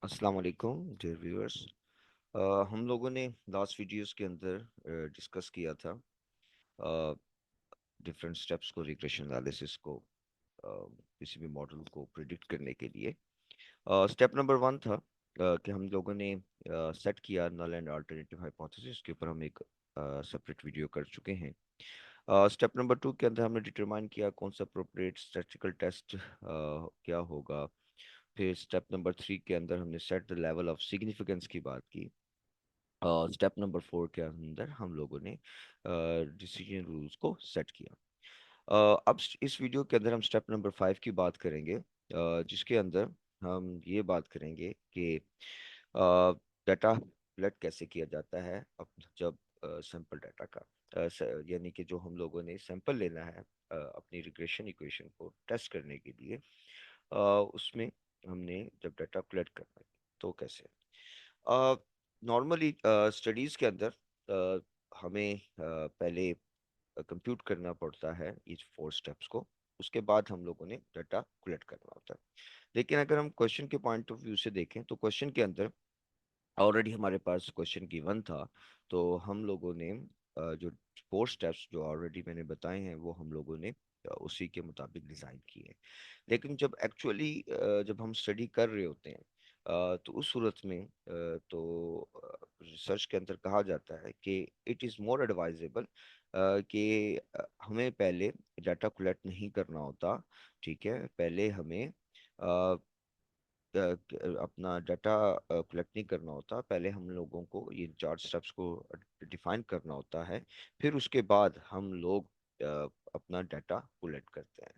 अस्सलाम वालेकुम dear viewers. हम लोगों ने लास्ट वीडियोस के अंदर डिस्कस किया था डिफरेंट स्टेप्स को, रिग्रेशन एनालिसिस को, किसी भी मॉडल को प्रिडिक्ट करने के लिए। स्टेप नंबर वन था कि हम लोगों ने सेट किया नल एंड अल्टरनेटिव हाइपोथेसिस के ऊपर हम एक सेपरेट वीडियो कर चुके हैं। स्टेप नंबर टू के अंदर हमने डिटरमाइन किया कौन सा अप्रोप्रिएट स्टैटिस्टिकल टेस्ट क्या होगा। फिर स्टेप नंबर थ्री के अंदर हमने set the level of significance की बात की। स्टेप नंबर फोर के अंदर हम लोगों ने डिसीजन रूल्स को सेट किया। अब इस वीडियो के अंदर हम स्टेप नंबर फाइव की बात करेंगे, जिसके अंदर हम ये बात करेंगे कि डाटा कलेक्ट कैसे किया जाता है। अब जब सैंपल डाटा का यानी कि जो हम लोगों ने सैंपल लेना है अपनी रिग्रेशन इक्वेशन को टेस्ट करने के लिए, उसमें हमने जब डाटा कलेक्ट करना है तो कैसे। नॉर्मली स्टडीज़ के अंदर हमें पहले कंप्यूट करना पड़ता है इस फोर स्टेप्स को। उसके बाद हम लोगों ने डाटा कलेक्ट करना होता है। लेकिन अगर हम क्वेश्चन के पॉइंट ऑफ व्यू से देखें तो क्वेश्चन के अंदर ऑलरेडी हमारे पास क्वेश्चन गिवन था। तो हम लोगों ने जो फोर स्टेप्स जो ऑलरेडी मैंने बताए हैं वो हम लोगों ने उसी के मुताबिक डिज़ाइन किए हैं। लेकिन जब एक्चुअली जब हम स्टडी कर रहे होते हैं तो उस सूरत में तो रिसर्च के अंदर कहा जाता है कि इट इज़ मोर एडवाइजेबल कि हमें पहले डाटा कलेक्ट नहीं करना होता। ठीक है, पहले हमें अपना डाटा कलेक्ट नहीं करना होता। पहले हम लोगों को ये चार स्टेप्स को डिफाइन करना होता है। फिर उसके बाद हम लोग अपना डाटा कलेक्ट करते हैं।